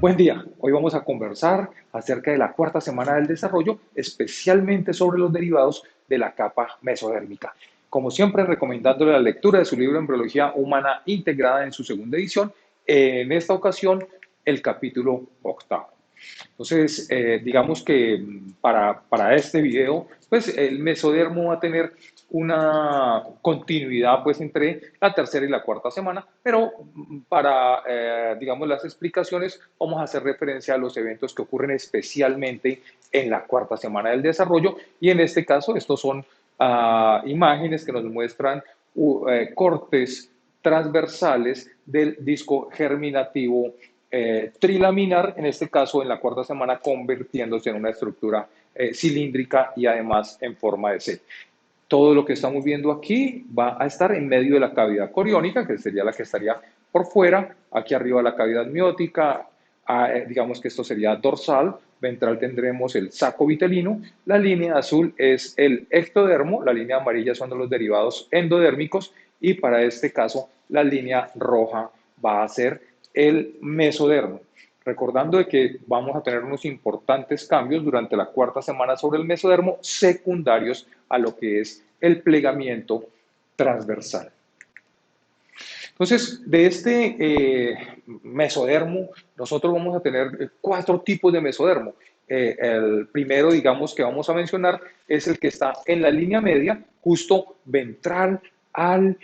Buen día, hoy vamos a conversar acerca de la cuarta semana del desarrollo, especialmente sobre los derivados de la capa mesodérmica. Como siempre, recomendándole la lectura de su libro Embriología Humana Integrada en su segunda edición, en esta ocasión el capítulo octavo. Entonces, digamos que para este video, pues el mesodermo va a tener una continuidad pues entre la tercera y la cuarta semana, pero para, digamos, las explicaciones vamos a hacer referencia a los eventos que ocurren especialmente en la cuarta semana del desarrollo y en este caso estos son imágenes que nos muestran cortes transversales del disco germinativo trilaminar, en este caso en la cuarta semana convirtiéndose en una estructura cilíndrica y además en forma de C. Todo lo que estamos viendo aquí va a estar en medio de la cavidad coriónica, que sería la que estaría por fuera, aquí arriba la cavidad miótica, digamos que esto sería dorsal, ventral tendremos el saco vitelino, la línea azul es el ectodermo, la línea amarilla son los derivados endodérmicos y para este caso la línea roja va a ser el mesodermo. Recordando de que vamos a tener unos importantes cambios durante la cuarta semana sobre el mesodermo secundarios a lo que es el plegamiento transversal. Entonces, de este mesodermo, nosotros vamos a tener cuatro tipos de mesodermo. El primero, digamos, que vamos a mencionar es el que está en la línea media, justo ventral al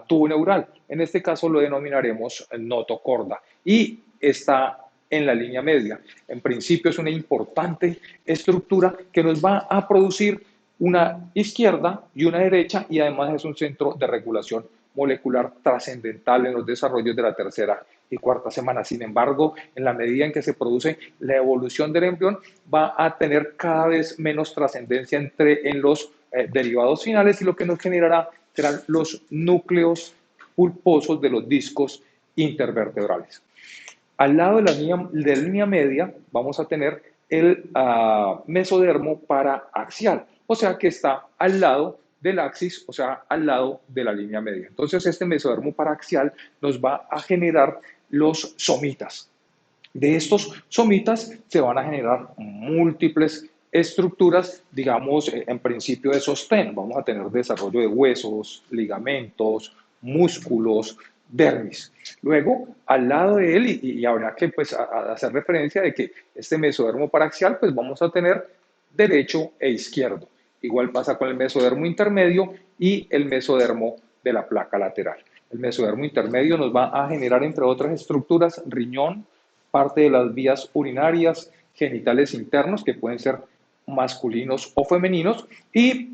tubo neural. En este caso lo denominaremos notocorda y está en la línea media. En principio es una importante estructura que nos va a producir una izquierda y una derecha y además es un centro de regulación molecular trascendental en los desarrollos de la tercera y cuarta semana. Sin embargo, en la medida en que se produce la evolución del embrión, va a tener cada vez menos trascendencia en los derivados finales y lo que nos generará serán los núcleos pulposos de los discos intervertebrales. Al lado de la línea media vamos a tener el mesodermo paraaxial, o sea que está al lado del axis, o sea, al lado de la línea media. Entonces, este mesodermo paraaxial nos va a generar los somitas. De estos somitas se van a generar múltiples estructuras, digamos, en principio de sostén. Vamos a tener desarrollo de huesos, ligamentos, músculos, dermis. Luego, al lado de él, y habrá que pues, hacer referencia de que este mesodermo paraxial, pues vamos a tener derecho e izquierdo. Igual pasa con el mesodermo intermedio y el mesodermo de la placa lateral. El mesodermo intermedio nos va a generar, entre otras estructuras, riñón, parte de las vías urinarias, genitales internos, que pueden ser masculinos o femeninos, y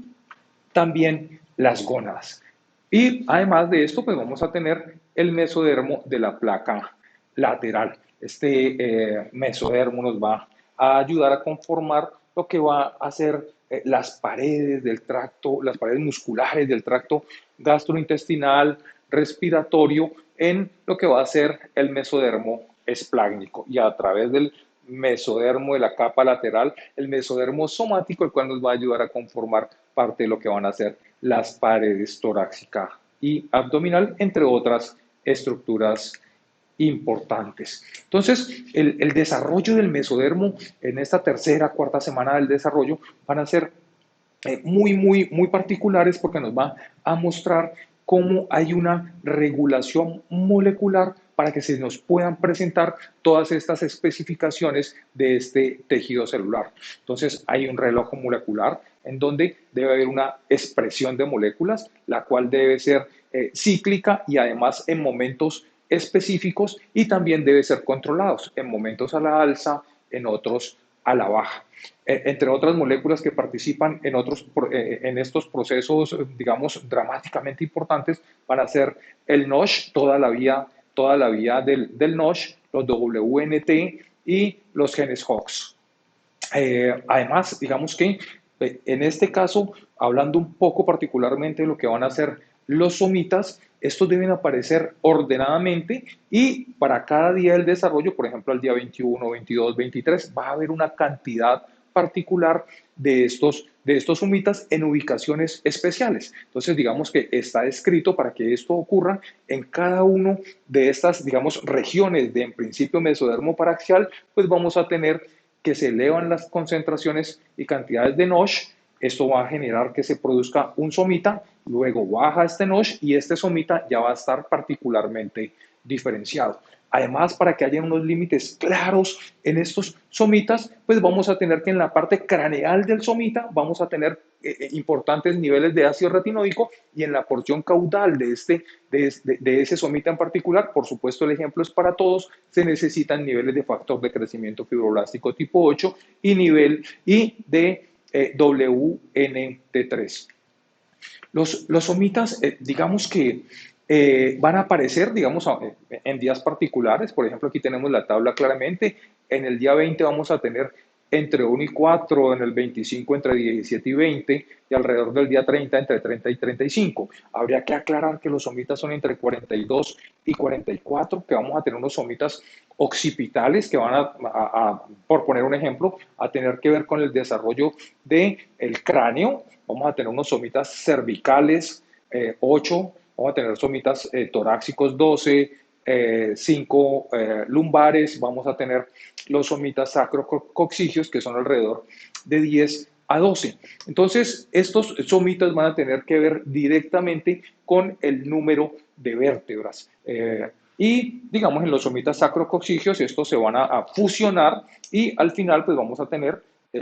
también las gónadas. Y además de esto, pues vamos a tener el mesodermo de la placa lateral. Este mesodermo nos va a ayudar a conformar lo que va a ser las paredes del tracto, las paredes musculares del tracto gastrointestinal, respiratorio, en lo que va a ser el mesodermo esplácnico. Y a través del mesodermo de la capa lateral, el mesodermo somático, el cual nos va a ayudar a conformar parte de lo que van a ser las paredes torácica y abdominal, entre otras estructuras importantes. Entonces, el desarrollo del mesodermo en esta tercera, cuarta semana del desarrollo van a ser muy particulares porque nos va a mostrar cómo hay una regulación molecular para que se nos puedan presentar todas estas especificaciones de este tejido celular. Entonces, hay un reloj molecular en donde debe haber una expresión de moléculas, la cual debe ser cíclica y además en momentos específicos y también debe ser controlados en momentos a la alza, en otros a la baja. Entre otras moléculas que participan en estos procesos, digamos, dramáticamente importantes, van a ser el NOSH, toda la vía del NOSH, los WNT y los genes HOX. Además, digamos que en este caso, hablando un poco particularmente de lo que van a ser los somitas, estos deben aparecer ordenadamente y para cada día del desarrollo, por ejemplo, al día 21, 22, 23, va a haber una cantidad particular de estos somitas en ubicaciones especiales. Entonces, digamos que está escrito para que esto ocurra en cada uno de estas, digamos, regiones de, en principio, mesodermo paraxial, pues vamos a tener que se elevan las concentraciones y cantidades de NOSH. Esto va a generar que se produzca un somita, luego baja este NOSH y este somita ya va a estar particularmente diferenciado. Además, para que haya unos límites claros en estos somitas, pues vamos a tener que en la parte craneal del somita vamos a tener importantes niveles de ácido retinoico y en la porción caudal de ese somita en particular, por supuesto el ejemplo es para todos, se necesitan niveles de factor de crecimiento fibroblástico tipo 8 y nivel de WNT3. Los somitas, digamos que van a aparecer, digamos, en días particulares. Por ejemplo, aquí tenemos la tabla claramente. En el día 20 vamos a tener entre 1 y 4, en el 25 entre 17 y 20, y alrededor del día 30 entre 30 y 35. Habría que aclarar que los somitas son entre 42 y 44, que vamos a tener unos somitas occipitales que van por poner un ejemplo, a tener que ver con el desarrollo del cráneo. Vamos a tener unos somitas cervicales 8, vamos a tener somitas torácicos 12, 5 lumbares, vamos a tener los somitas sacrococcígeos que son alrededor de 10 a 12. Entonces, estos somitas van a tener que ver directamente con el número de vértebras. Y, digamos, en los somitas sacrococcígeos estos se van a fusionar y al final pues vamos a tener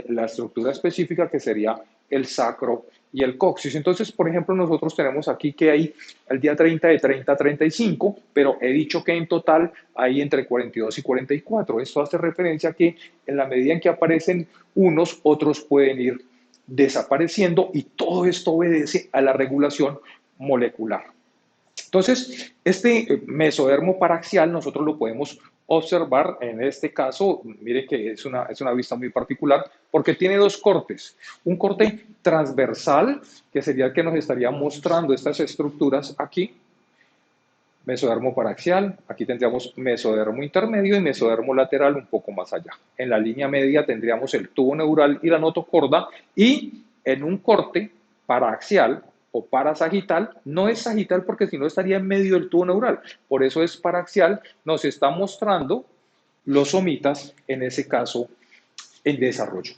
la estructura específica que sería el sacro y el coxis. Entonces, por ejemplo, nosotros tenemos aquí que hay el día 30 de 30 a 35, pero he dicho que en total hay entre 42 y 44. Esto hace referencia a que en la medida en que aparecen unos, otros pueden ir desapareciendo y todo esto obedece a la regulación molecular. Entonces, este mesodermo paraxial nosotros lo podemos observar en este caso, mire que es una vista muy particular porque tiene dos cortes. Un corte transversal, que sería el que nos estaría mostrando estas estructuras aquí, mesodermo paraxial, aquí tendríamos mesodermo intermedio y mesodermo lateral un poco más allá. En la línea media tendríamos el tubo neural y la notocorda y en un corte paraxial o parasagital, no es sagital porque si no estaría en medio del tubo neural, por eso es paraxial, nos está mostrando los somitas, en ese caso, en desarrollo.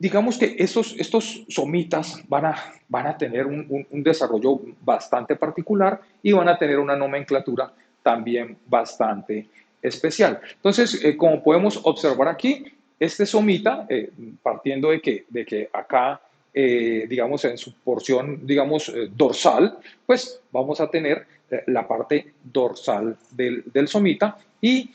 Digamos que estos somitas van a tener un desarrollo bastante particular y van a tener una nomenclatura también bastante especial. Entonces, como podemos observar aquí, este somita, partiendo de que acá, digamos, en su porción, digamos, dorsal, pues vamos a tener la parte dorsal del somita y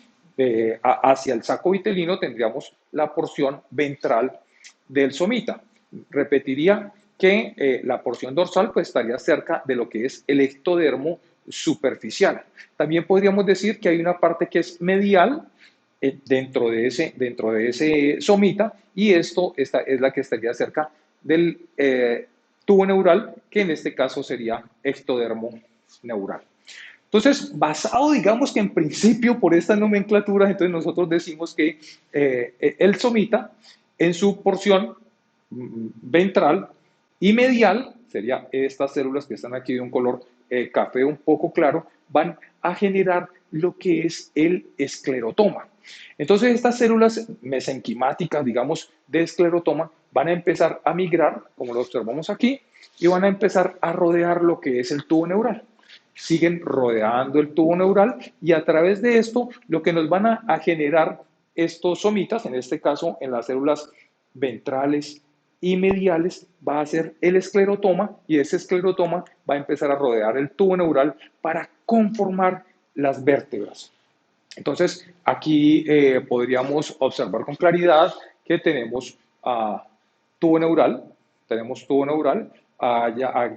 hacia el saco vitelino tendríamos la porción ventral del somita. Repetiría que la porción dorsal pues, estaría cerca de lo que es el ectodermo superficial. También podríamos decir que hay una parte que es medial dentro de ese somita y esta es la que estaría cerca del tubo neural, que en este caso sería ectodermo neural. Entonces, basado, digamos que en principio por esta nomenclatura, entonces nosotros decimos que el somita en su porción ventral y medial, sería estas células que están aquí de un color café un poco claro, van a generar lo que es el esclerotoma. Entonces, estas células mesenquimáticas, digamos, de esclerotoma, van a empezar a migrar, como lo observamos aquí, y van a empezar a rodear lo que es el tubo neural. Siguen rodeando el tubo neural y a través de esto lo que nos van a generar estos somitas, en este caso en las células ventrales y mediales, va a ser el esclerotoma y ese esclerotoma va a empezar a rodear el tubo neural para conformar las vértebras. Entonces, aquí podríamos observar con claridad que tenemos tubo neural,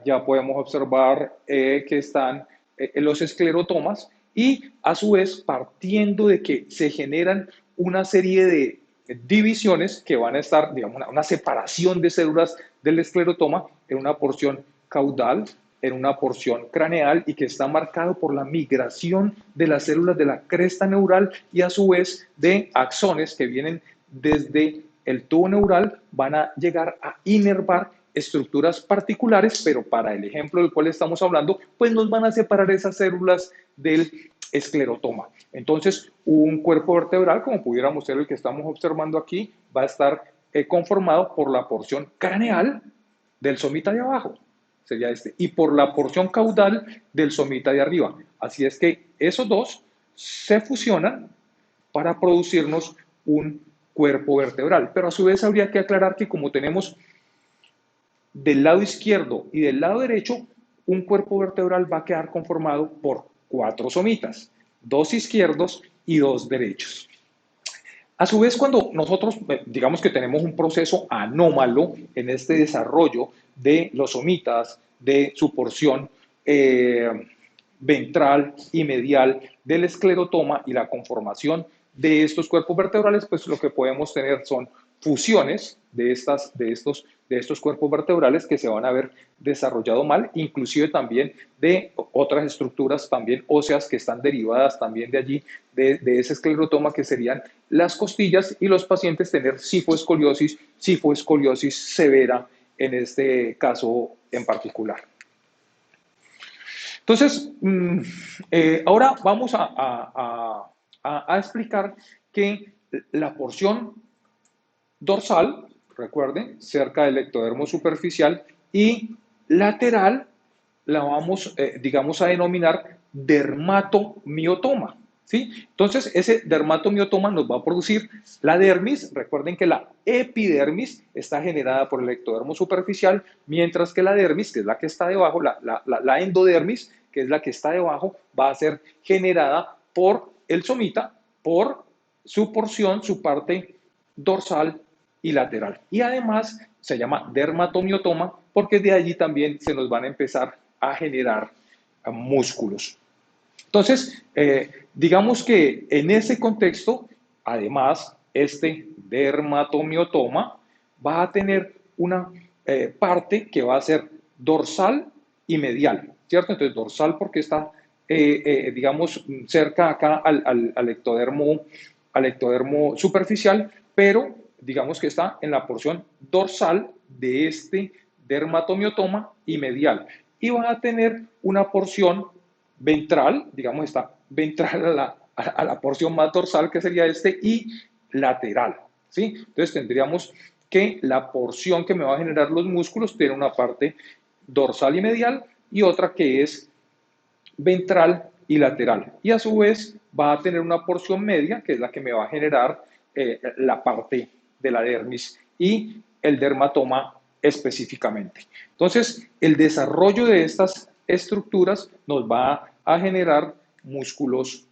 ya podemos observar que están los esclerotomas y a su vez partiendo de que se generan una serie de divisiones que van a estar, digamos, una separación de células del esclerotoma en una porción caudal, en una porción craneal y que está marcado por la migración de las células de la cresta neural y a su vez de axones que vienen desde el tubo neural, van a llegar a inervar estructuras particulares, pero para el ejemplo del cual estamos hablando, pues nos van a separar esas células del esclerotoma. Entonces, un cuerpo vertebral, como pudiéramos ser el que estamos observando aquí, va a estar conformado por la porción craneal del somita de abajo, sería este, y por la porción caudal del somita de arriba. Así es que esos dos se fusionan para producirnos un cuerpo vertebral. Pero a su vez habría que aclarar que como tenemos del lado izquierdo y del lado derecho, un cuerpo vertebral va a quedar conformado por 4 somitas, 2 izquierdos y 2 derechos. A su vez, cuando nosotros, digamos que tenemos un proceso anómalo en este desarrollo de los somitas, de su porción ventral y medial del esclerotoma y la conformación de estos cuerpos vertebrales, pues lo que podemos tener son fusiones de estos cuerpos vertebrales que se van a haber desarrollado mal, inclusive también de otras estructuras también óseas que están derivadas también de allí, de ese esclerotoma, que serían las costillas, y los pacientes tener cifoescoliosis severa en este caso en particular. Entonces, ahora vamos a explicar que la porción dorsal, recuerden, cerca del ectodermo superficial, y lateral la vamos, digamos, a denominar dermatomiotoma. ¿Sí? Entonces, ese dermatomiotoma nos va a producir la dermis. Recuerden que la epidermis está generada por el ectodermo superficial, mientras que la dermis, que es la que está debajo, la endodermis, que es la que está debajo, va a ser generada por el somita, por su porción, su parte dorsal y lateral. Y además se llama dermatomiotoma porque de allí también se nos van a empezar a generar músculos. Entonces, digamos que en ese contexto, además, este dermatomiotoma va a tener una parte que va a ser dorsal y medial, ¿cierto? Entonces, dorsal porque está, digamos, cerca acá al ectodermo superficial, pero digamos que está en la porción dorsal de este dermatomiotoma y medial. Y va a tener una porción ventral, digamos, está ventral a la porción más dorsal, que sería este, y lateral, ¿sí? Entonces tendríamos que la porción que me va a generar los músculos tiene una parte dorsal y medial y otra que es ventral y lateral. Y a su vez va a tener una porción media, que es la que me va a generar la parte de la dermis y el dermatoma específicamente. Entonces, el desarrollo de estas estructuras nos va a generar músculos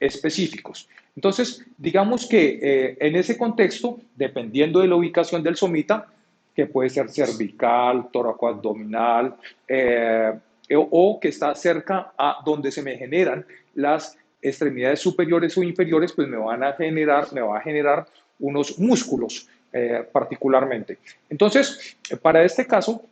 específicos. Entonces, digamos que en ese contexto, dependiendo de la ubicación del somita, que puede ser cervical, tóraco-abdominal, o que está cerca a donde se me generan las extremidades superiores o inferiores, pues me va a generar unos músculos particularmente. Entonces, para este caso,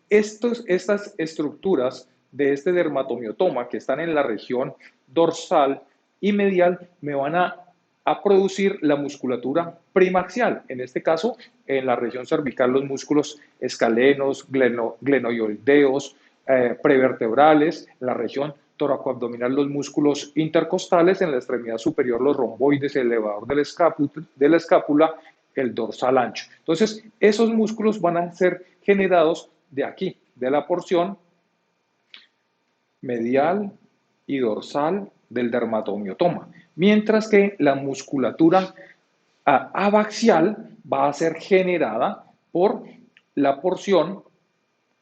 estas estructuras de este dermatomiotoma que están en la región dorsal y medial me van a producir la musculatura primaxial. En este caso, en la región cervical, los músculos escalenos, glenoideos, prevertebrales. En la región toracoabdominal, los músculos intercostales. En la extremidad superior, los romboides, el elevador de la escápula, el dorsal ancho. Entonces, esos músculos van a ser generados de aquí, de la porción medial y dorsal del dermatomiotoma, mientras que la musculatura abaxial va a ser generada por la porción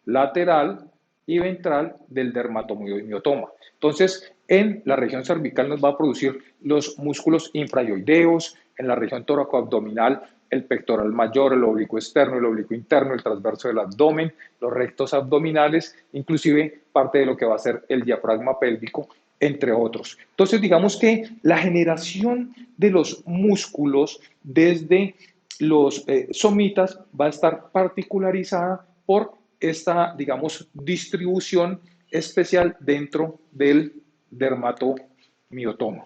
lateral y ventral del dermatomiotoma. Entonces, en la región cervical nos va a producir los músculos infrayoideos, en la región tóraco-abdominal el pectoral mayor, el oblicuo externo, el oblicuo interno, el transverso del abdomen, los rectos abdominales, inclusive parte de lo que va a ser el diafragma pélvico, entre otros. Entonces, digamos que la generación de los músculos desde los somitas va a estar particularizada por esta, digamos, distribución especial dentro del dermatomiotoma.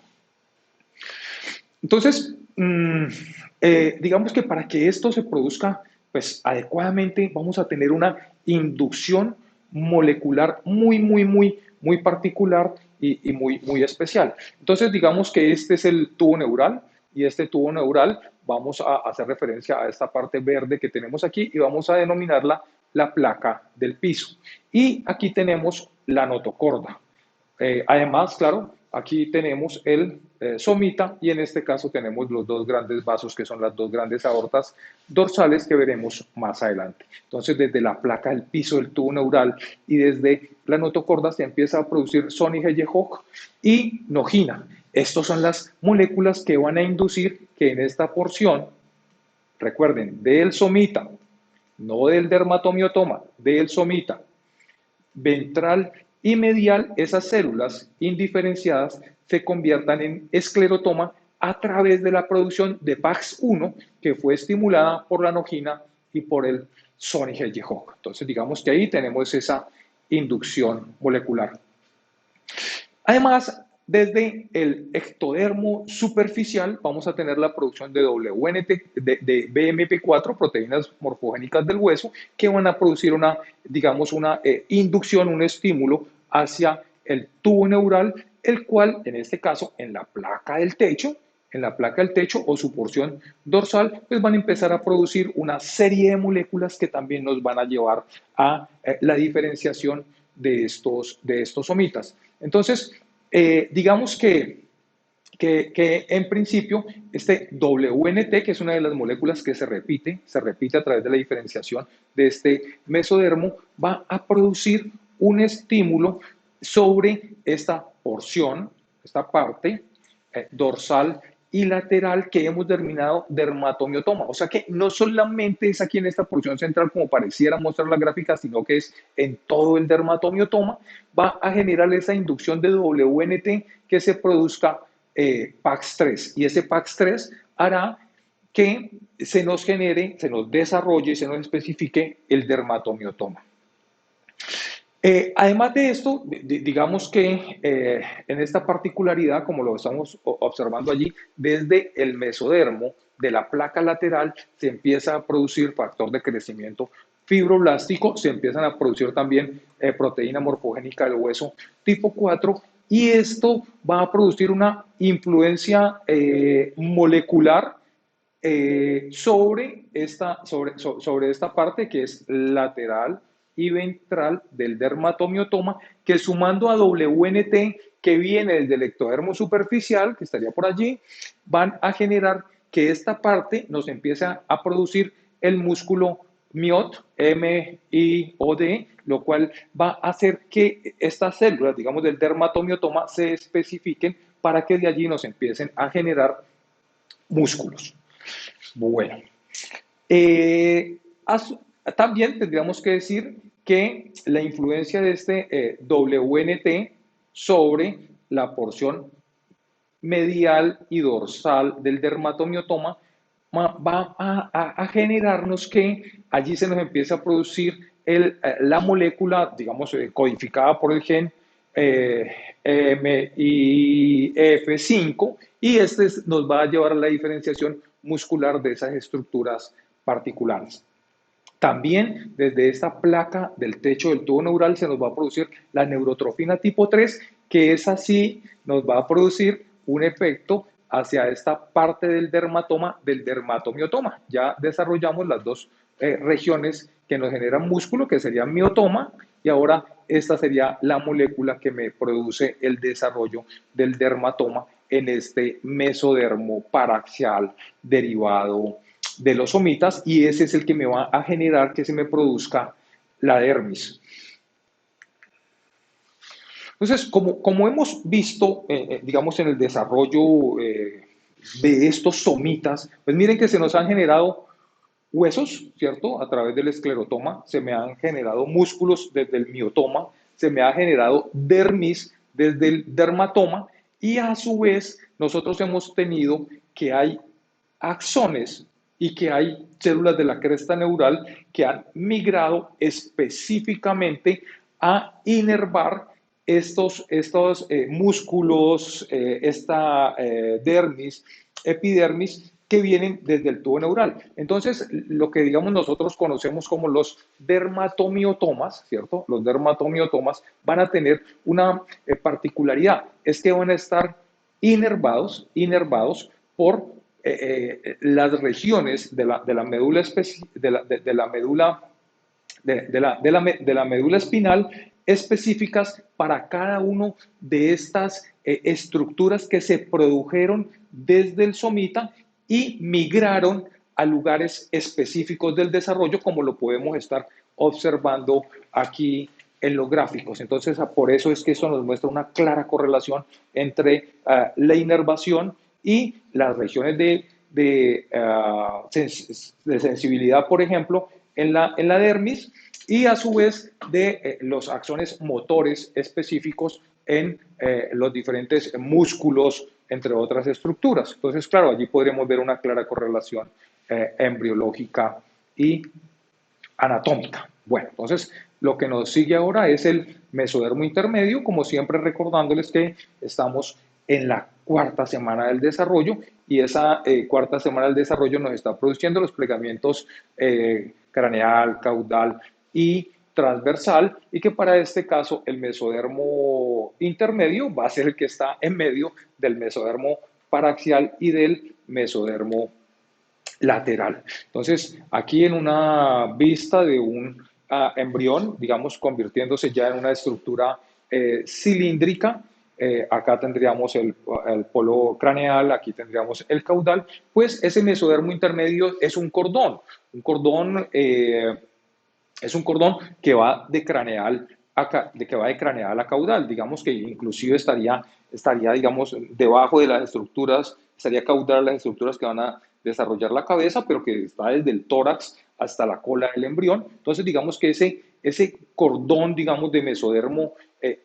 Entonces, digamos que para que esto se produzca pues, adecuadamente, vamos a tener una inducción molecular muy particular y muy especial. Entonces, digamos que este es el tubo neural y este tubo neural vamos a hacer referencia a esta parte verde que tenemos aquí y vamos a denominarla la placa del piso. Y aquí tenemos la notocorda. Además, claro, aquí tenemos el somita y en este caso tenemos los dos grandes vasos que son las dos grandes aortas dorsales que veremos más adelante. Entonces, desde la placa del piso del tubo neural y desde la notocorda se empieza a producir Sony-Heyerhoek y nogina. Estas son las moléculas que van a inducir que en esta porción, recuerden, del somita, no del dermatomiotoma, del somita, ventral y medial, esas células indiferenciadas se conviertan en esclerotoma a través de la producción de PAX1 que fue estimulada por la nogina y por el Sony-Heyerhoek. Entonces, digamos que ahí tenemos esa inducción molecular. Además, desde el ectodermo superficial vamos a tener la producción de de BMP4, proteínas morfogénicas del hueso, que van a producir una, digamos, una inducción, un estímulo hacia el tubo neural, el cual, en este caso, en la placa del techo o su porción dorsal, pues van a empezar a producir una serie de moléculas que también nos van a llevar a la diferenciación de estos somitas. Entonces, digamos que en principio este WNT, que es una de las moléculas que se repite a través de la diferenciación de este mesodermo, va a producir un estímulo sobre esta porción, esta parte dorsal y lateral que hemos denominado dermatomiotoma. O sea que no solamente es aquí en esta porción central como pareciera mostrar la gráfica, sino que es en todo el dermatomiotoma, va a generar esa inducción de WNT que se produzca PAX3. Y ese PAX3 hará que se nos genere, se nos desarrolle y se nos especifique el dermatomiotoma. Además de esto, digamos que en esta particularidad, como lo estamos observando allí, desde el mesodermo de la placa lateral se empieza a producir factor de crecimiento fibroblástico, se empiezan a producir también proteína morfogénica del hueso tipo 4 y esto va a producir una influencia molecular sobre esta parte que es lateral y ventral del dermatomiotoma, que sumando a WNT que viene del ectodermo superficial, que estaría por allí, van a generar que esta parte nos empiece a producir el músculo MIOT, M-I-O-D, lo cual va a hacer que estas células, digamos, del dermatomiotoma se especifiquen para que de allí nos empiecen a generar músculos. Bueno, también tendríamos que decir que la influencia de este WNT sobre la porción medial y dorsal del dermatomiotoma va a generarnos que allí se nos empiece a producir la molécula, digamos, codificada por el gen MIF5 y este nos va a llevar a la diferenciación muscular de esas estructuras particulares. También desde esta placa del techo del tubo neural se nos va a producir la neurotrofina tipo 3, que es así, nos va a producir un efecto hacia esta parte del dermatoma, del dermatomiotoma. Ya desarrollamos las dos regiones que nos generan músculo, que sería miotoma, y ahora esta sería la molécula que me produce el desarrollo del dermatoma en este mesodermo paraxial derivado de los somitas y ese es el que me va a generar que se me produzca la dermis. Entonces, como hemos visto, digamos, en el desarrollo de estos somitas, pues miren que se nos han generado huesos, ¿cierto? A través del esclerotoma, se me han generado músculos desde el miotoma, se me ha generado dermis desde el dermatoma y a su vez nosotros hemos tenido que hay axones y que hay células de la cresta neural que han migrado específicamente a inervar estos músculos, esta dermis, epidermis, que vienen desde el tubo neural. Entonces, lo que digamos nosotros conocemos como los dermatomiotomas, ¿cierto? Los dermatomiotomas van a tener una particularidad, es que van a estar inervados por las regiones de la médula, de la médula de la médula espinal específicas para cada uno de estas estructuras que se produjeron desde el somita y migraron a lugares específicos del desarrollo, como lo podemos estar observando aquí en los gráficos. Entonces, por eso es que eso nos muestra una clara correlación entre la inervación y las regiones de sensibilidad, por ejemplo, en la dermis, y a su vez de los axones motores específicos en los diferentes músculos, entre otras estructuras. Entonces, claro, allí podremos ver una clara correlación embriológica y anatómica. Bueno, entonces lo que nos sigue ahora es el mesodermo intermedio, como siempre recordándoles que estamos en la cuarta semana del desarrollo y esa cuarta semana del desarrollo nos está produciendo los plegamientos craneal, caudal y transversal, y que para este caso el mesodermo intermedio va a ser el que está en medio del mesodermo paraxial y del mesodermo lateral. Entonces, aquí en una vista de un embrión, digamos, convirtiéndose ya en una estructura cilíndrica, acá tendríamos el polo craneal, aquí tendríamos el caudal, pues ese mesodermo intermedio es un cordón es un cordón que va de craneal a caudal, digamos que inclusive estaría, digamos, debajo de las estructuras, estaría caudal las estructuras que van a desarrollar la cabeza, pero que está desde el tórax hasta la cola del embrión. Entonces, digamos que ese cordón, digamos, de mesodermo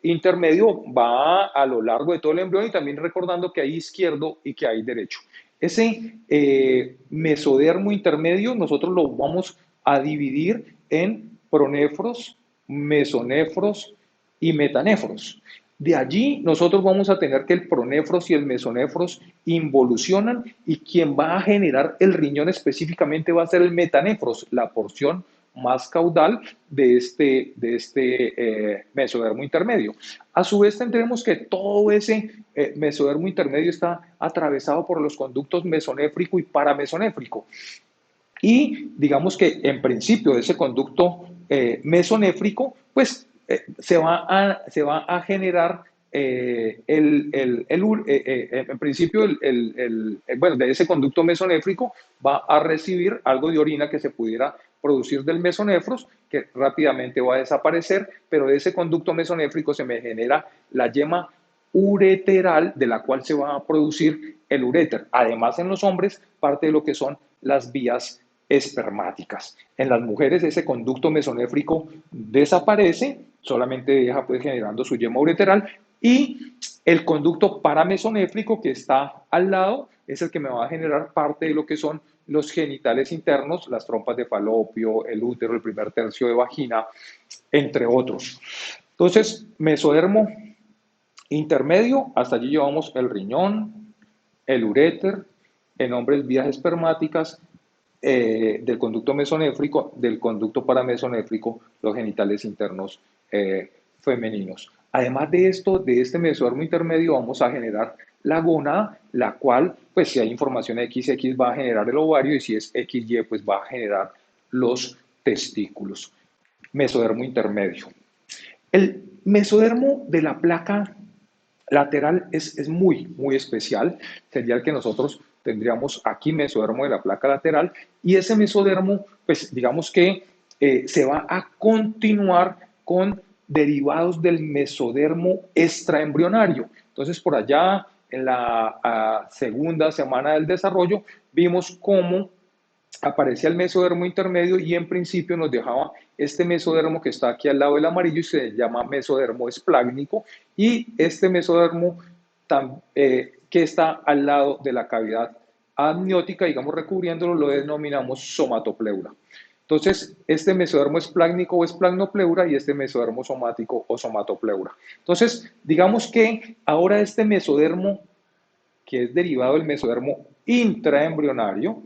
intermedio va a lo largo de todo el embrión, y también recordando que hay izquierdo y que hay derecho. Ese mesodermo intermedio nosotros lo vamos a dividir en pronéfros, mesonefros y metanefros. De allí nosotros vamos a tener que el pronéfros y el mesonefros involucionan, y quien va a generar el riñón específicamente va a ser el metanefros, la porción más caudal de este mesodermo intermedio. A su vez tendremos que todo ese mesodermo intermedio está atravesado por los conductos mesonéfrico y paramesonéfrico. Y digamos que en principio de ese conducto mesonéfrico, pues se va a generar en principio, bueno, de ese conducto mesonéfrico va a recibir algo de orina que se pudiera producir del mesonefros, que rápidamente va a desaparecer, pero de ese conducto mesonéfrico se me genera la yema ureteral, de la cual se va a producir el uréter. Además, en los hombres, parte de lo que son las vías espermáticas. En las mujeres ese conducto mesonéfrico desaparece, solamente deja pues generando su yema ureteral, y el conducto paramesonéfrico que está al lado es el que me va a generar parte de lo que son los genitales internos, las trompas de falopio, el útero, el primer tercio de vagina, entre otros. Entonces, mesodermo intermedio, hasta allí llevamos el riñón, el uréter, en hombres vías espermáticas, del conducto mesonéfrico, del conducto paramesonéfrico, los genitales internos femeninos. Además de esto, de este mesodermo intermedio, vamos a generar la gónada, la cual, pues si hay información XX, va a generar el ovario, y si es XY, pues va a generar los testículos. Mesodermo intermedio. El mesodermo de la placa lateral es muy especial. Sería el que nosotros tendríamos aquí, mesodermo de la placa lateral, y ese mesodermo, pues digamos que se va a continuar con derivados del mesodermo extraembrionario. Entonces, por allá en la segunda semana del desarrollo, vimos cómo aparecía el mesodermo intermedio, y en principio nos dejaba este mesodermo que está aquí al lado del amarillo y se llama mesodermo esplágnico, y este mesodermo que está al lado de la cavidad amniótica, digamos, recubriéndolo, lo denominamos somatopleura. Entonces, este mesodermo es plácnico o es placnopleura y este mesodermo somático o somatopleura. Entonces, digamos que ahora este mesodermo, que es derivado del mesodermo intraembrionario,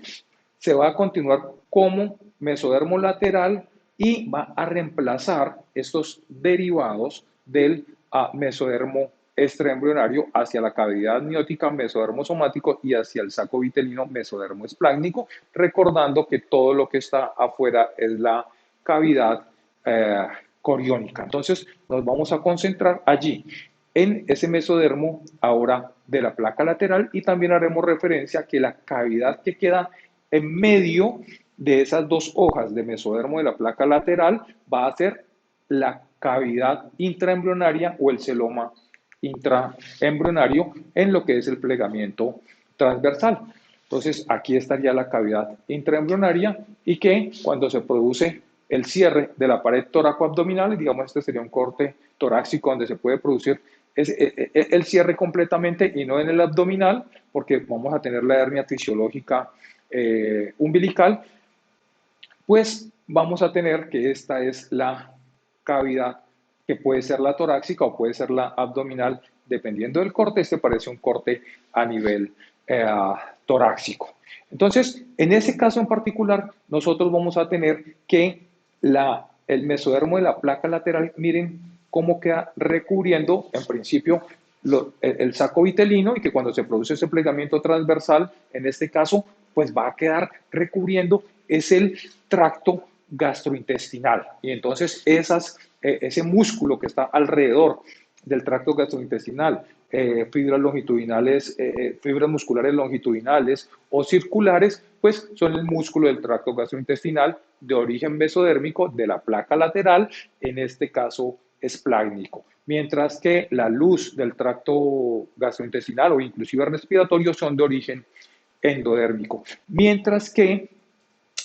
se va a continuar como mesodermo lateral y va a reemplazar estos derivados del mesodermo extraembrionario hacia la cavidad amniótica, mesodermo somático, y hacia el saco vitelino, mesodermo esplácnico, recordando que todo lo que está afuera es la cavidad coriónica. Entonces nos vamos a concentrar allí en ese mesodermo ahora de la placa lateral, y también haremos referencia a que la cavidad que queda en medio de esas dos hojas de mesodermo de la placa lateral va a ser la cavidad intraembrionaria o el celoma intraembrionario en lo que es el plegamiento transversal. Entonces, aquí estaría la cavidad intraembrionaria, y que cuando se produce el cierre de la pared toracoabdominal, digamos, este sería un corte torácico donde se puede producir el cierre completamente y no en el abdominal, porque vamos a tener la hernia fisiológica umbilical, pues vamos a tener que esta es la cavidad que puede ser la torácica o puede ser la abdominal, dependiendo del corte. Este parece un corte a nivel torácico. Entonces, en ese caso en particular, nosotros vamos a tener que el mesodermo de la placa lateral, miren cómo queda recubriendo, en principio, el saco vitelino, y que cuando se produce ese plegamiento transversal, en este caso, pues va a quedar recubriendo es el tracto gastrointestinal. Y entonces ese músculo que está alrededor del tracto gastrointestinal, fibras longitudinales, fibras musculares longitudinales o circulares, pues son el músculo del tracto gastrointestinal de origen mesodérmico de la placa lateral, en este caso esplácnico. Mientras que la luz del tracto gastrointestinal o inclusive respiratorio son de origen endodérmico. Mientras que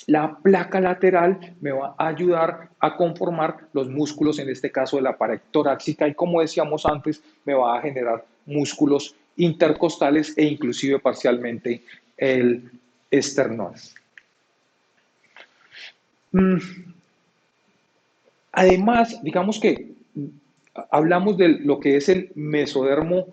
la placa lateral me va a ayudar a conformar los músculos, en este caso de la pared torácica, y como decíamos antes, me va a generar músculos intercostales e inclusive parcialmente el esternón. Además, digamos que hablamos de lo que es el mesodermo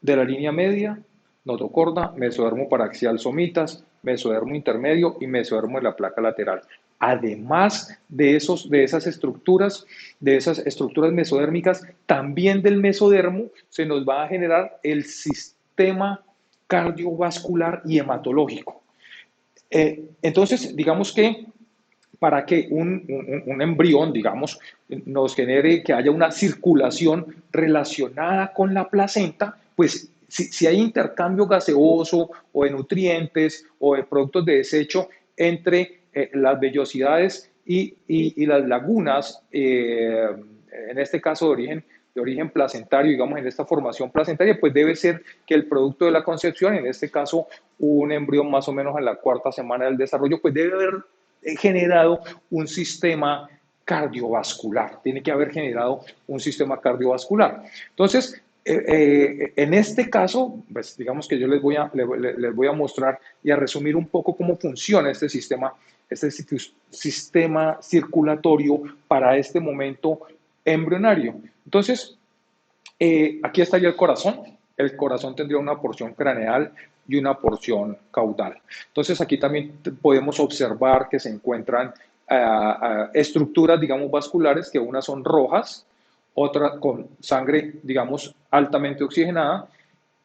de la línea media, notocorda, mesodermo paraxial somitas, mesodermo intermedio y mesodermo de la placa lateral. Además de esas estructuras mesodérmicas, también del mesodermo se nos va a generar el sistema cardiovascular y hematológico. Entonces, digamos que para que un embrión, digamos, nos genere que haya una circulación relacionada con la placenta, pues si hay intercambio gaseoso o de nutrientes o de productos de desecho entre las vellosidades y las lagunas, en este caso de origen placentario, digamos, en esta formación placentaria, pues debe ser que el producto de la concepción, en este caso un embrión más o menos en la cuarta semana del desarrollo, pues debe haber generado un sistema cardiovascular, tiene que haber generado un sistema cardiovascular. Entonces, en este caso, pues digamos que yo les voy a mostrar y a resumir un poco cómo funciona este sistema circulatorio para este momento embrionario. Entonces, aquí estaría el corazón. El corazón tendría una porción craneal y una porción caudal. Entonces, aquí también podemos observar que se encuentran estructuras, digamos, vasculares, que unas son rojas, otras con sangre, digamos, altamente oxigenada,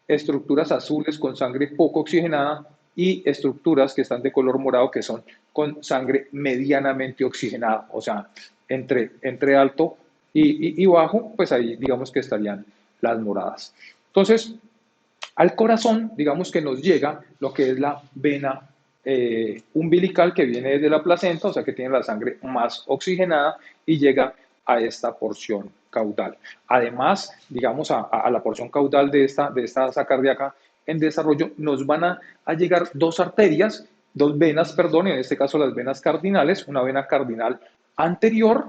estructuras azules con sangre poco oxigenada, y estructuras que están de color morado que son con sangre medianamente oxigenada, o sea, entre alto y bajo, pues ahí digamos que estarían las moradas. Entonces, al corazón, digamos que nos llega lo que es la vena umbilical, que viene desde la placenta, o sea que tiene la sangre más oxigenada, y llega a esta porción caudal. Además, digamos, a la porción caudal de esta asa cardíaca en desarrollo, nos van a llegar dos arterias, dos venas, perdón, en este caso las venas cardinales, una vena cardinal anterior,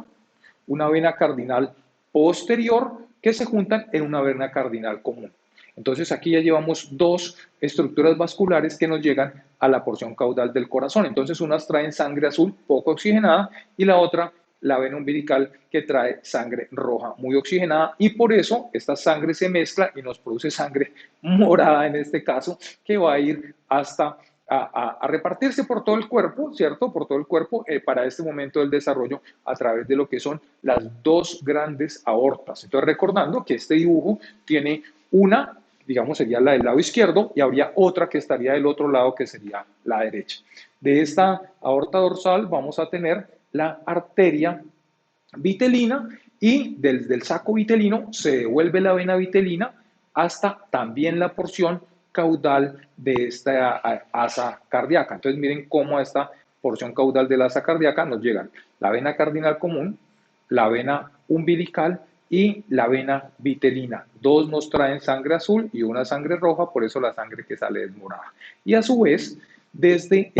una vena cardinal posterior, que se juntan en una vena cardinal común. Entonces aquí ya llevamos dos estructuras vasculares que nos llegan a la porción caudal del corazón. Entonces unas traen sangre azul poco oxigenada y la otra la vena umbilical que trae sangre roja muy oxigenada y por eso esta sangre se mezcla y nos produce sangre morada en este caso que va a ir hasta a repartirse por todo el cuerpo, ¿cierto? Por todo el cuerpo para este momento del desarrollo a través de lo que son las dos grandes aortas. Entonces recordando que este dibujo tiene una, digamos, sería la del lado izquierdo y habría otra que estaría del otro lado que sería la derecha. De esta aorta dorsal vamos a tener la arteria vitelina y desde el saco vitelino se devuelve la vena vitelina hasta también la porción caudal de esta asa cardíaca. Entonces miren cómo a esta porción caudal de la asa cardíaca nos llegan la vena cardinal común, la vena umbilical y la vena vitelina. Dos nos traen sangre azul y una sangre roja, por eso la sangre que sale es morada. Y a su vez, desde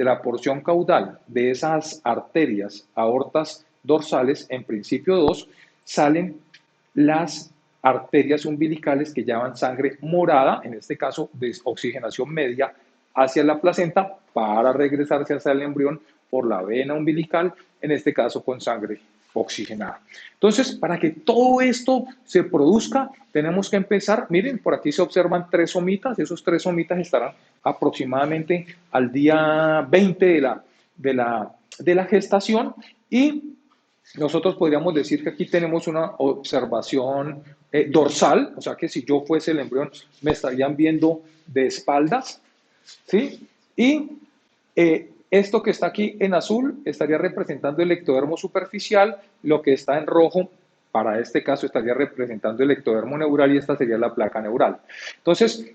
la porción caudal de esas arterias, aortas dorsales, en principio dos, salen las arterias umbilicales que llevan sangre morada, en este caso de oxigenación media, hacia la placenta para regresarse hacia el embrión por la vena umbilical, en este caso con sangre oxigenada. Entonces, para que todo esto se produzca, tenemos que empezar, miren, por aquí se observan tres somitas, esos tres somitas estarán aproximadamente al día 20 de la gestación y nosotros podríamos decir que aquí tenemos una observación dorsal, o sea que si yo fuese el embrión me estarían viendo de espaldas, ¿sí? Y esto que está aquí en azul estaría representando el ectodermo superficial, lo que está en rojo, para este caso estaría representando el ectodermo neural y esta sería la placa neural. Entonces,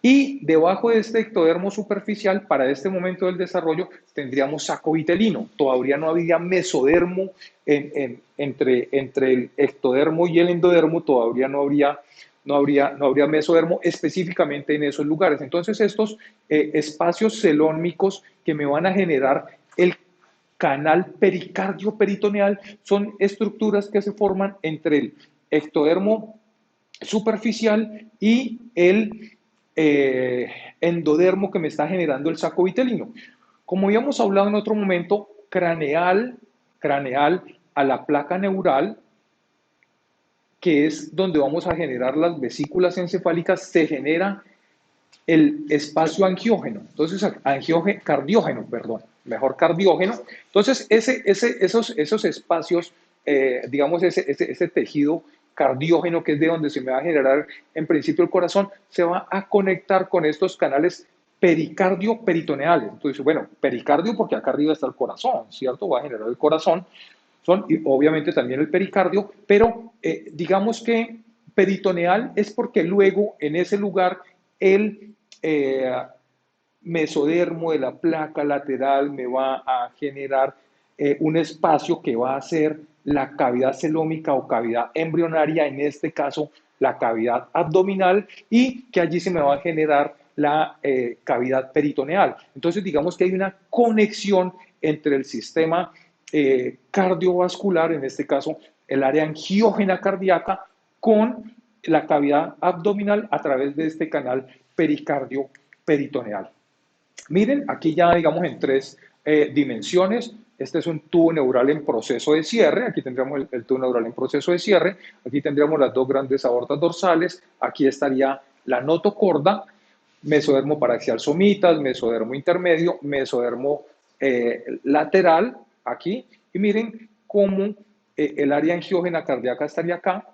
y debajo de este ectodermo superficial, para este momento del desarrollo, tendríamos saco vitelino. Todavía no había mesodermo entre el ectodermo y el endodermo, todavía no habría mesodermo específicamente en esos lugares. Entonces, estos espacios celónmicos que me van a generar el canal pericardio peritoneal son estructuras que se forman entre el ectodermo superficial y el endodermo que me está generando el saco vitelino. Como habíamos hablado en otro momento, craneal a la placa neural, que es donde vamos a generar las vesículas encefálicas, se genera el espacio angiógeno. Entonces, cardiógeno, perdón, mejor cardiógeno. Entonces, esos espacios, digamos, ese tejido cardiógeno, que es de donde se me va a generar en principio el corazón, se va a conectar con estos canales pericardio peritoneales. Entonces, bueno, pericardio porque acá arriba está el corazón, ¿cierto? Va a generar el corazón, y obviamente también el pericardio, pero digamos que peritoneal es porque luego en ese lugar el mesodermo de la placa lateral me va a generar un espacio que va a ser la cavidad celómica o cavidad embrionaria, en este caso la cavidad abdominal, y que allí se me va a generar la cavidad peritoneal. Entonces digamos que hay una conexión entre el sistema cardiovascular, en este caso el área angiógena cardíaca, con la cavidad abdominal a través de este canal pericardio peritoneal. Miren, aquí ya digamos en tres dimensiones. Este es un tubo neural en proceso de cierre. Aquí tendríamos el tubo neural en proceso de cierre. Aquí tendríamos las dos grandes aortas dorsales. Aquí estaría la notocorda, mesodermo paraxial somitas, mesodermo intermedio, mesodermo lateral, aquí. Y miren cómo el área angiógena cardíaca estaría acá.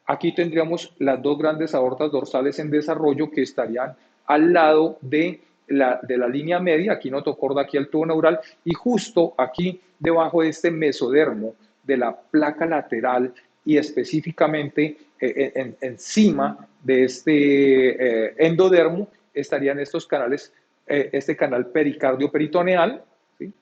Aquí tendríamos las dos grandes aortas dorsales en desarrollo que estarían al lado de la línea media, aquí notocorda, aquí el tubo neural, y justo aquí debajo de este mesodermo de la placa lateral y específicamente encima de este endodermo estarían estos canales, este canal pericardio peritoneal, ¿sí?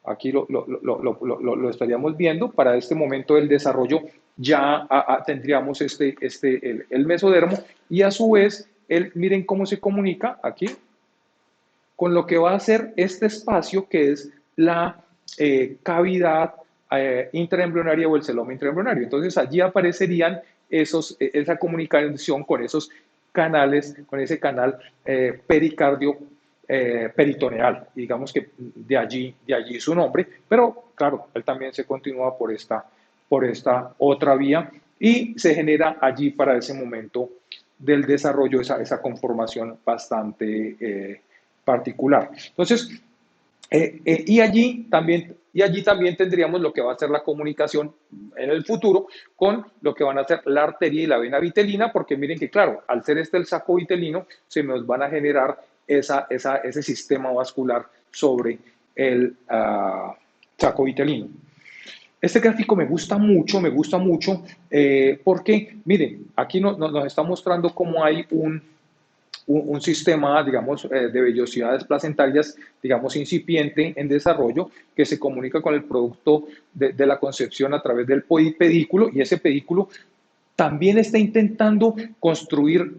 Aquí lo estaríamos viendo. Para este momento del desarrollo ya tendríamos el mesodermo y a su vez, miren cómo se comunica aquí con lo que va a ser este espacio que es la cavidad intraembrionaria o el celoma intraembrionario. Entonces allí aparecerían esa comunicación con esos canales, con ese canal pericardio peritoneal. Digamos que de allí su nombre, pero claro, él también se continúa por esta otra vía y se genera allí para ese momento del desarrollo esa conformación bastante particular. Entonces, y allí también tendríamos lo que va a ser la comunicación en el futuro con lo que van a ser la arteria y la vena vitelina, porque miren que, claro, al ser este el saco vitelino, se nos van a generar ese sistema vascular sobre el saco vitelino. Este gráfico me gusta mucho, porque, miren, aquí nos está mostrando cómo hay un sistema, digamos, de vellosidades placentarias, digamos, incipiente en desarrollo, que se comunica con el producto de la concepción a través del pedículo, y ese pedículo también está intentando construir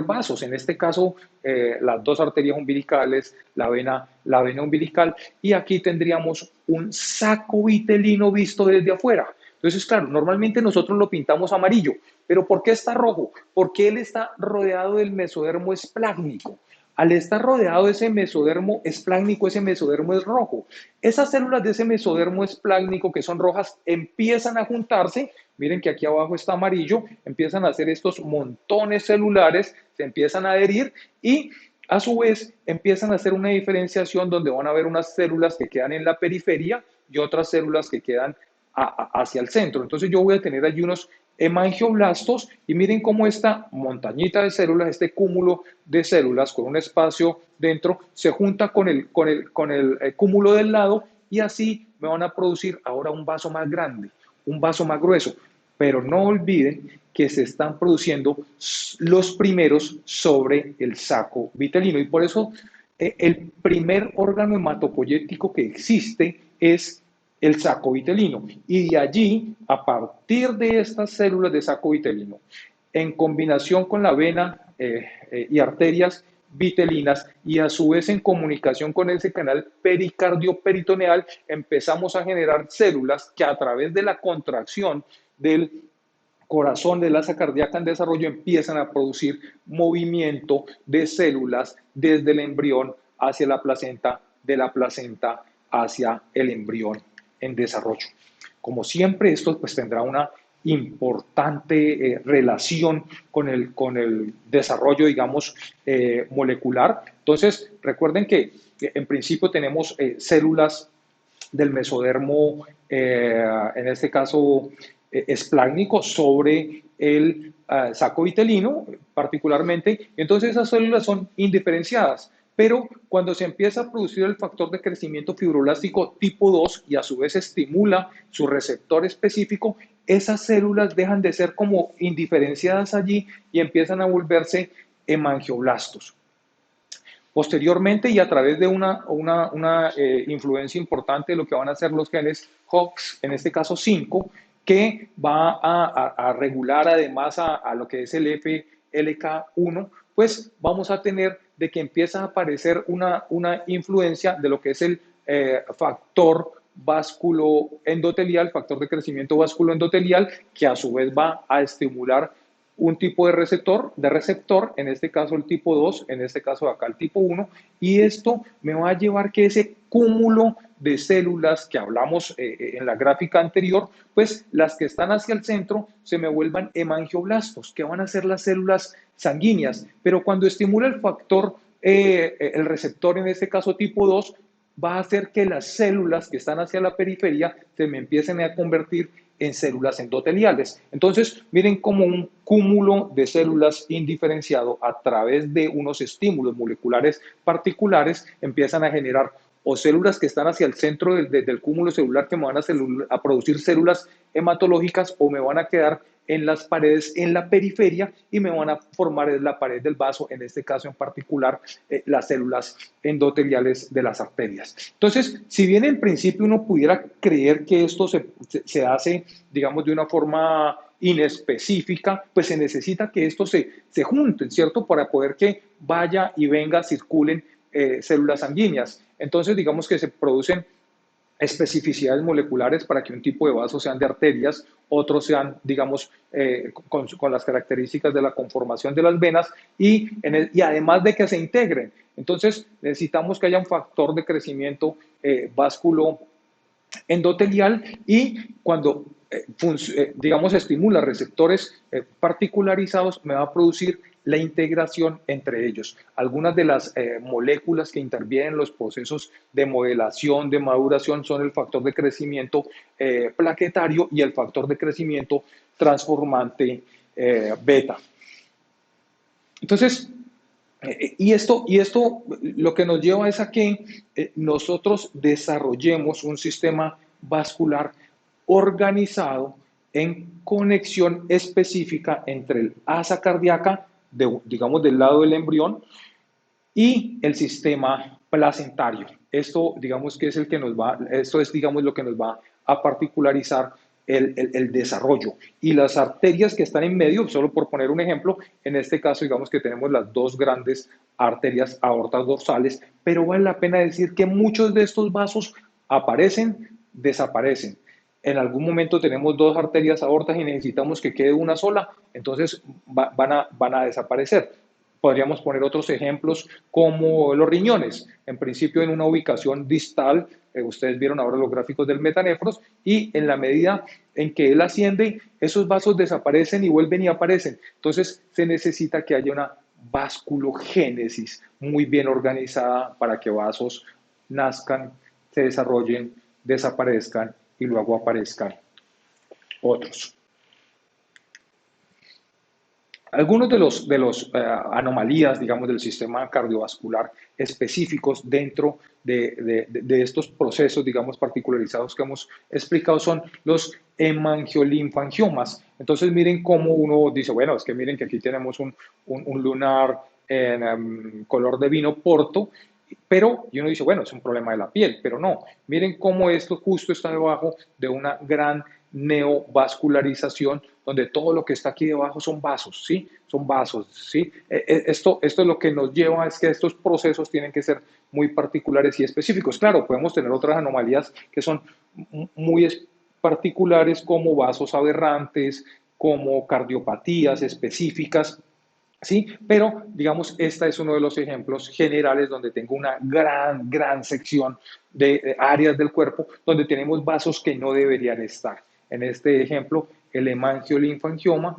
vasos, en este caso las dos arterias umbilicales, la vena umbilical, y aquí tendríamos un saco vitelino visto desde afuera. Entonces, claro, normalmente nosotros lo pintamos amarillo, pero ¿por qué está rojo? Porque él está rodeado del mesodermo esplácnico. Al estar rodeado de ese mesodermo esplácnico, ese mesodermo es rojo. Esas células de ese mesodermo esplácnico que son rojas empiezan a juntarse. Miren que aquí abajo está amarillo, empiezan a hacer estos montones celulares, se empiezan a adherir y a su vez empiezan a hacer una diferenciación donde van a haber unas células que quedan en la periferia y otras células que quedan hacia el centro. Entonces yo voy a tener allí unos hemangioblastos y miren cómo esta montañita de células, este cúmulo de células con un espacio dentro, se junta con el cúmulo del lado y así me van a producir ahora un vaso más grande, un vaso más grueso. Pero no olviden que se están produciendo los primeros sobre el saco vitelino y por eso el primer órgano hematopoyético que existe es el saco vitelino. Y de allí, a partir de estas células de saco vitelino, en combinación con la vena y arterias vitelinas y a su vez en comunicación con ese canal pericardio peritoneal, empezamos a generar células que a través de la contracción del corazón de la asa cardíaca en desarrollo empiezan a producir movimiento de células desde el embrión hacia la placenta, de la placenta hacia el embrión en desarrollo. Como siempre, esto pues tendrá una importante relación con el desarrollo, digamos, molecular. Entonces, recuerden que en principio tenemos células del mesodermo, en este caso esplácnico, sobre el saco vitelino particularmente. Entonces esas células son indiferenciadas. Pero cuando se empieza a producir el factor de crecimiento fibroblástico tipo 2 y a su vez estimula su receptor específico, esas células dejan de ser como indiferenciadas allí y empiezan a volverse hemangioblastos. Posteriormente y a través de una influencia importante de lo que van a hacer los genes HOX, en este caso 5, que va a regular además a lo que es el FLK1, pues vamos a tener de que empieza a aparecer una influencia de lo que es el factor vasculoendotelial, factor de crecimiento vasculoendotelial, que a su vez va a estimular un tipo de receptor, en este caso el tipo 2, en este caso acá el tipo 1, y esto me va a llevar que ese cúmulo de células que hablamos en la gráfica anterior, pues las que están hacia el centro se me vuelvan hemangioblastos, que van a ser las células sanguíneas, pero cuando estimula el factor, el receptor en este caso tipo 2, va a hacer que las células que están hacia la periferia se me empiecen a convertir en células endoteliales. Entonces, miren cómo un cúmulo de células indiferenciado a través de unos estímulos moleculares particulares empiezan a generar o células que están hacia el centro del cúmulo celular que me van a producir células hematológicas o me van a quedar en las paredes, en la periferia y me van a formar la pared del vaso, en este caso en particular las células endoteliales de las arterias. Entonces, si bien en principio uno pudiera creer que esto se hace, digamos, de una forma inespecífica, pues se necesita que estos se junten, ¿cierto? Para poder que vaya y venga, circulen células sanguíneas. Entonces, digamos que se producen especificidades moleculares para que un tipo de vaso sean de arterias, otros sean, digamos, con las características de la conformación de las venas y además de que se integren. Entonces, necesitamos que haya un factor de crecimiento vásculo endotelial y cuando, digamos, estimula receptores particularizados, me va a producir la integración entre ellos. Algunas de las moléculas que intervienen en los procesos de modelación, de maduración, son el factor de crecimiento plaquetario y el factor de crecimiento transformante beta. Entonces, y esto lo que nos lleva es a que nosotros desarrollemos un sistema vascular organizado en conexión específica entre el asa cardíaca, digamos, del lado del embrión, y el sistema placentario. Esto, digamos, que es el que nos va, esto es, digamos, lo que nos va a particularizar el desarrollo. Y las arterias que están en medio, solo por poner un ejemplo, en este caso, digamos que tenemos las dos grandes arterias aortas dorsales, pero vale la pena decir que muchos de estos vasos aparecen, desaparecen. En algún momento tenemos dos arterias aortas y necesitamos que quede una sola, entonces van a desaparecer. Podríamos poner otros ejemplos como los riñones, en principio en una ubicación distal, ustedes vieron ahora los gráficos del metanefros, y en la medida en que él asciende, esos vasos desaparecen y vuelven y aparecen. Entonces se necesita que haya una vasculogénesis muy bien organizada para que vasos nazcan, se desarrollen, desaparezcan y luego aparezcan otros. Algunos de los anomalías, digamos, del sistema cardiovascular específicos dentro de estos procesos, digamos, particularizados que hemos explicado son los hemangiolinfangiomas. Entonces, miren cómo uno dice, bueno, es que miren que aquí tenemos un lunar en color de vino porto, pero y uno dice, bueno, es un problema de la piel, pero no. Miren cómo esto justo está debajo de una gran neovascularización, donde todo lo que está aquí debajo son vasos, ¿sí? Son vasos, ¿sí? Esto es lo que nos lleva es que estos procesos tienen que ser muy particulares y específicos. Claro, podemos tener otras anomalías que son muy particulares como vasos aberrantes, como cardiopatías específicas, ¿sí? Pero, digamos, este es uno de los ejemplos generales donde tengo una gran sección de áreas del cuerpo donde tenemos vasos que no deberían estar. En este ejemplo, el hemangiolinfangioma,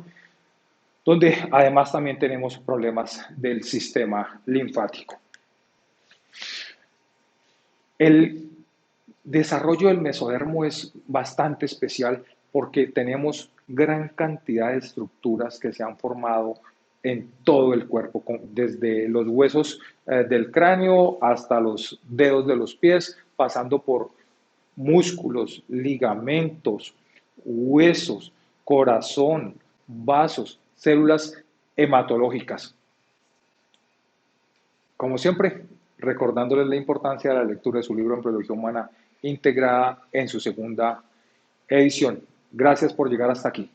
donde además también tenemos problemas del sistema linfático. El desarrollo del mesodermo es bastante especial porque tenemos gran cantidad de estructuras que se han formado en todo el cuerpo, desde los huesos del cráneo hasta los dedos de los pies, pasando por músculos, ligamentos, huesos, corazón, vasos, células hematológicas. Como siempre, recordándoles la importancia de la lectura de su libro Embriología Humana integrada en su segunda edición. Gracias por llegar hasta aquí.